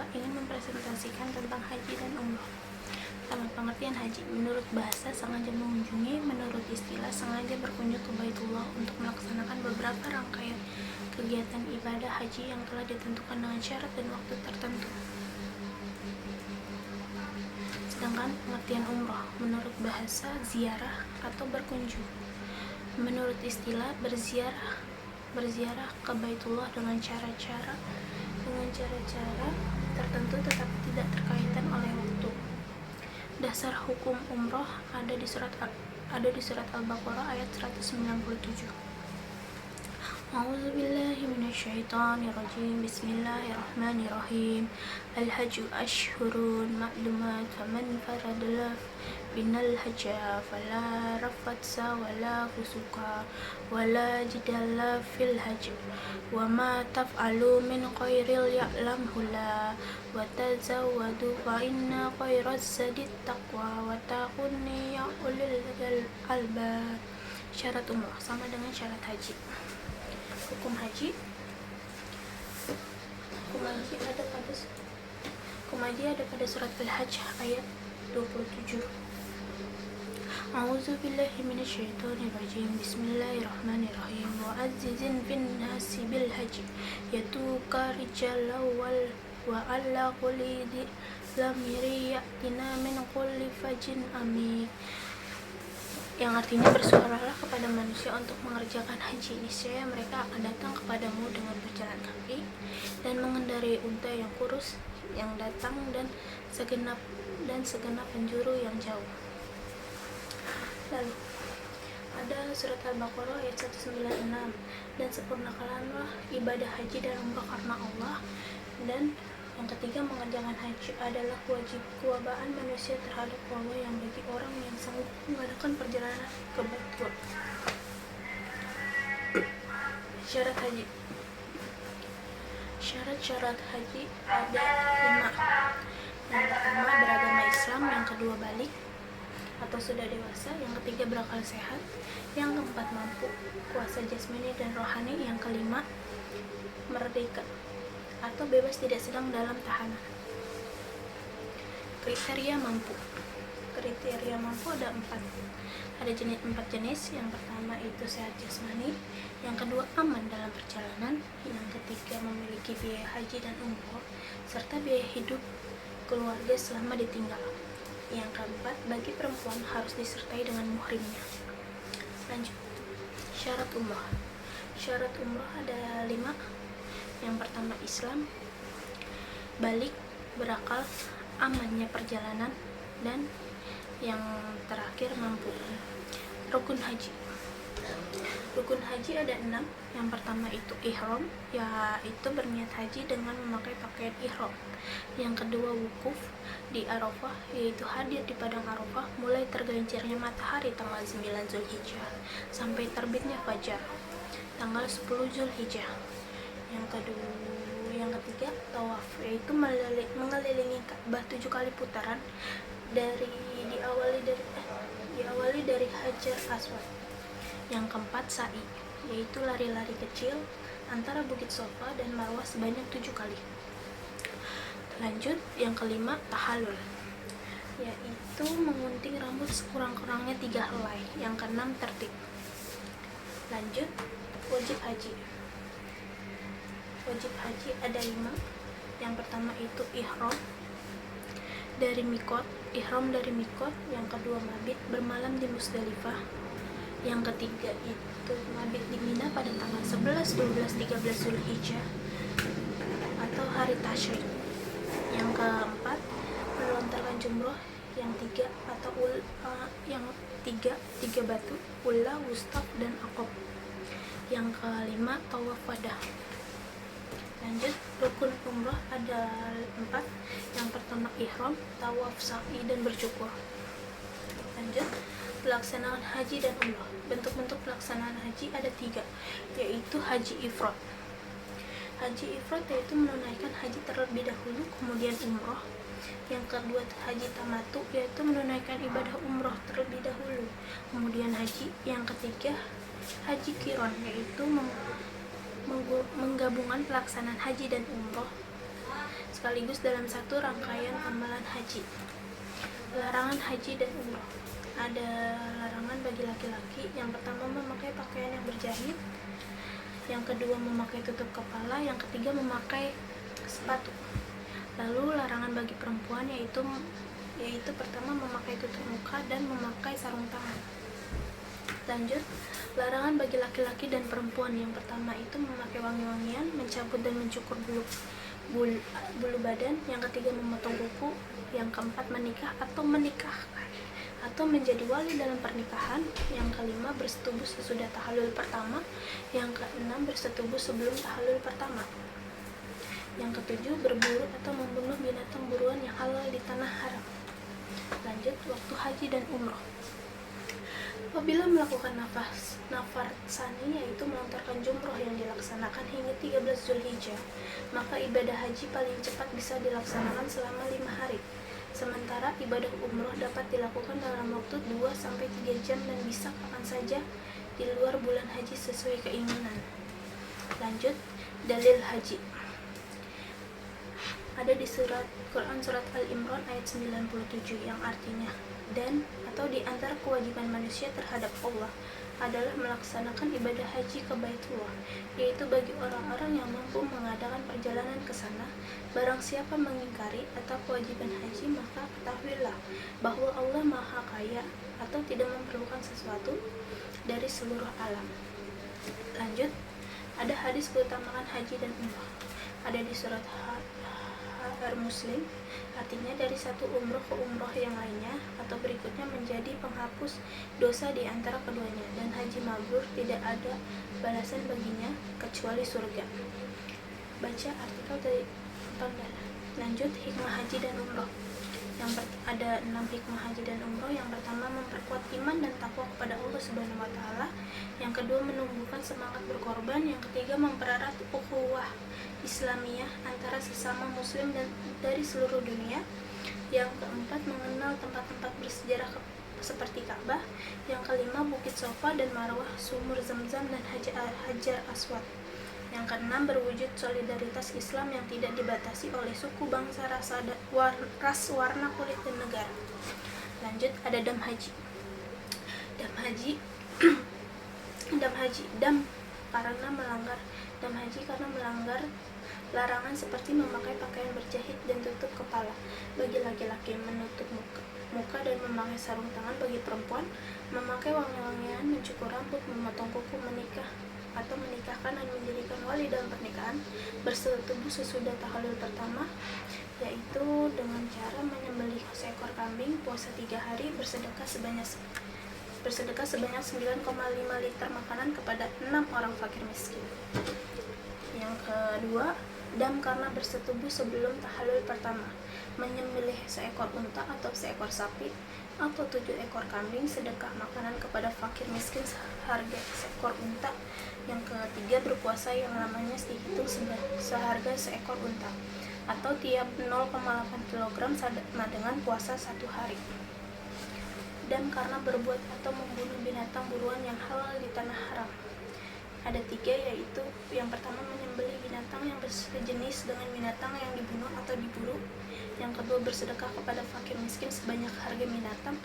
kedua ingin mempresentasikan tentang haji dan umroh. Pertama, pengertian haji. Menurut bahasa, sengaja mengunjungi. Menurut istilah, sengaja berkunjung ke Baitullah untuk melaksanakan beberapa rangkaian kegiatan ibadah haji yang telah ditentukan dengan syarat dan waktu tertentu. Sedangkan pengertian umroh, menurut bahasa, ziarah atau berkunjung. Menurut istilah, berziarah ke Baitullah dengan cara-cara tertentu tetapi tidak terkaitan oleh waktu. Dasar hukum umroh ada di surat Al-Baqarah ayat 197. A'udzubillahi minasyaitonirrajim. Bismillahirrahmanirrahim. Al-hajju ashhurun ma'lumat faman farada binal hajja fala rafatsa wala fusuka wala jidala fil hajj wa ma taf'alu min khairil ya'lamhu la wa tazawwadu fa inna khairaz zadit taqwa wa taqunni ya ulil albab. Syarat umrah sama dengan syarat haji. Hukum haji ada pada surat Al-Hajj ayat 27. A'udzu billahi minasyaitonirrajim. Bismillahirrahmanirrahim. Wa azzizin fin nasi bil hajj yatuka rijalan wa alla kulli lamiri yatina min kulli fajin amik. Yang artinya, bersuaralah kepada manusia untuk mengerjakan haji, niscaya mereka akan datang kepadamu dengan berjalan kaki dan mengendarai unta yang kurus yang datang dan segenap penjuru yang jauh. Lalu ada surat Al-Baqarah ayat 196, dan sempurnakanlah ibadah haji dan umrah karena Allah. Dan yang ketiga, mengerjakan haji adalah kewajiban manusia terhadap Allah yang bagi orang yang sanggup mengadakan perjalanan ke Baitul. Syarat haji. Syarat haji ada 5. Yang pertama, beragama Islam. Yang kedua, balik atau sudah dewasa. Yang ketiga, berakal sehat. Yang keempat, mampu kuasa jasmani dan rohani. Yang kelima, merdeka atau bebas tidak sedang dalam tahanan. Kriteria mampu ada 4. Ada 4 jenis. Yang pertama itu sehat jasmani, yang kedua aman dalam perjalanan, yang ketiga memiliki biaya haji dan umroh serta biaya hidup keluarga selama ditinggal, yang keempat bagi perempuan harus disertai dengan muhrimnya. Lanjut, syarat umroh ada 5. Yang pertama Islam, balik, berakal, amannya perjalanan, dan yang terakhir mampu. Rukun haji ada 6. Yang pertama itu ihram, yaitu berniat haji dengan memakai pakaian ihram. Yang kedua wukuf di Arafah, yaitu hadir di padang Arafah mulai tergelincirnya matahari tanggal 9 Zulhijjah sampai terbitnya fajar tanggal 10 Zulhijjah. Yang ketiga tawaf, yaitu mengelilingi Ka'bah 7 kali putaran diawali dari Hajar Aswad. Yang keempat sa'i, yaitu lari-lari kecil antara Bukit Sofa dan Marwah sebanyak 7 kali. Lanjut, yang kelima tahallul, yaitu mengunting rambut sekurang-kurangnya 3 helai. Yang keenam tertib. Lanjut, wajib haji ada 5. Yang pertama itu ihram dari mikot. Yang kedua mabit, bermalam di Musdalifah. Yang ketiga itu mabit di Mina pada tanggal 11, 12, 13 Zulhijjah atau hari tasyrik. Yang keempat, melontarkan jumroh. Yang tiga batu, ula, wustaf, dan aqab. Yang kelima tawaf wadah. Lanjut, rukun umrah ada 4. Yang pertama ihram, tawaf, sa'i, dan bersyukur. Lanjut, pelaksanaan haji dan umrah. Bentuk-bentuk pelaksanaan haji ada 3, yaitu haji ifrad. Haji ifrad yaitu menunaikan haji terlebih dahulu kemudian umrah. Yang kedua haji tamatu, yaitu menunaikan ibadah umrah terlebih dahulu kemudian haji. Yang ketiga haji qiran, yaitu menggabungkan pelaksanaan haji dan umrah sekaligus dalam satu rangkaian amalan haji. Larangan haji dan umroh. Ada larangan bagi laki-laki. Yang pertama, memakai pakaian yang berjahit. Yang kedua, memakai tutup kepala. Yang ketiga, memakai sepatu. Lalu larangan bagi perempuan yaitu pertama, memakai tutup muka dan memakai sarung tangan. Lanjut, larangan bagi laki-laki dan perempuan. Yang pertama itu memakai wangi-wangian, mencabut dan mencukur bulu badan. Yang ketiga, memotong kuku. Yang keempat, menikah atau menikahkan atau menjadi wali dalam pernikahan. Yang kelima, bersetubuh sesudah tahallul pertama. Yang keenam, bersetubuh sebelum tahallul pertama. Yang ketujuh, berburu atau membunuh binatang buruan yang halal di tanah haram. Lanjut, waktu haji dan umroh. Apabila melakukan nafar tsani, yaitu melontarkan jumroh yang dilaksanakan hingga 13 Zulhijjah, maka ibadah haji paling cepat bisa dilaksanakan selama 5 hari. Sementara ibadah umroh dapat dilakukan dalam waktu 2-3 jam dan bisa kapan saja di luar bulan haji sesuai keinginan. Lanjut, dalil haji. Ada di Quran surat Al-Imran ayat 97 yang artinya, dan atau di antara kewajiban manusia terhadap Allah adalah melaksanakan ibadah haji ke Baitullah, yaitu bagi orang-orang yang mampu mengadakan perjalanan ke sana. Barang siapa mengingkari atau kewajiban haji, maka ketahuilah bahwa Allah Maha Kaya atau tidak memerlukan sesuatu dari seluruh alam. Lanjut, ada hadis keutamaan haji dan umrah. Ada di surat Muslim, artinya dari satu umroh ke umroh yang lainnya atau berikutnya menjadi penghapus dosa di antara keduanya, dan haji mabrur tidak ada balasan baginya kecuali surga. Baca artikel dari Tondan. Lanjut, hikmah haji dan umroh. Ada 6 hikmah haji dan umroh. Yang pertama, memperkuat iman dan takwa kepada Allah Subhanahu wa Ta'ala. Yang kedua, menumbuhkan semangat berkorban. Yang ketiga, mempererat ukhuwah Islamiyah antara sesama muslim dan dari seluruh dunia. Yang keempat, mengenal tempat-tempat bersejarah seperti Ka'bah. Yang kelima, Bukit Sofa dan Marwah, Sumur Zamzam dan Hajar Aswad. Yang keenam, berwujud solidaritas Islam yang tidak dibatasi oleh suku, bangsa, ras, warna kulit, dan negara. Lanjut, ada dam haji. Dam haji karena melanggar larangan seperti memakai pakaian berjahit dan tutup kepala bagi laki-laki, menutup muka dan memakai sarung tangan bagi perempuan, memakai wangi-wangian, mencukur rambut, memotong kuku, menikah atau menikahkan dan mendirikan wali dalam pernikahan, bersetubuh sesudah tahallul pertama, yaitu dengan cara menyembelih seekor kambing, puasa 3 hari, bersedekah sebanyak 9,5 liter makanan kepada 6 orang fakir miskin. Yang kedua, dam karena bersetubuh sebelum tahallul pertama, menyembelih seekor unta atau seekor sapi atau 7 ekor kambing, sedekah makanan kepada fakir miskin seharga seekor unta. Yang ketiga, berpuasa yang lamanya dihitung seharga seekor unta atau tiap 0,8 kg sama dengan puasa 1 hari. Dan karena berbuat atau membunuh binatang buruan yang halal di tanah haram. Ada 3, yaitu yang pertama, menyembelih binatang yang sejenis dengan binatang yang dibunuh atau diburu. Yang kedua, bersedekah kepada fakir miskin sebanyak harga binatang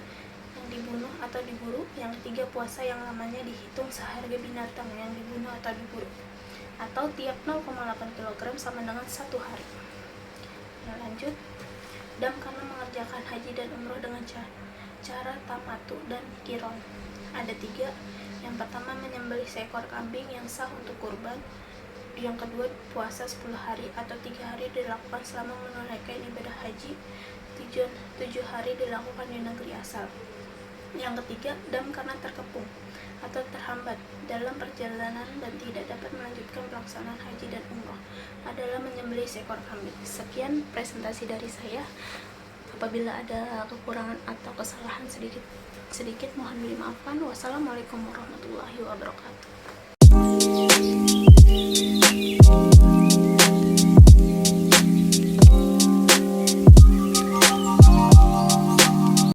yang dibunuh atau diburu. Yang ketiga, puasa yang lamanya dihitung seharga binatang yang dibunuh atau diburu atau tiap 0,8 kg sama dengan 1 hari. Lanjut, dam karena mengerjakan haji dan umroh dengan cara tamatu dan kiron. Ada 3. Yang pertama, menyembelih seekor kambing yang sah untuk kurban. Yang kedua, puasa 10 hari atau 3 hari dilakukan selama menunaikan ibadah haji. 7 hari dilakukan di negeri asal. Yang ketiga, dam karena terkepung atau terhambat dalam perjalanan dan tidak dapat melanjutkan pelaksanaan haji dan umroh adalah menyembelih seekor kambing. Sekian presentasi dari saya. Apabila ada kekurangan atau kesalahan sedikit mohon dimaafkan. Wassalamualaikum warahmatullahi wabarakatuh.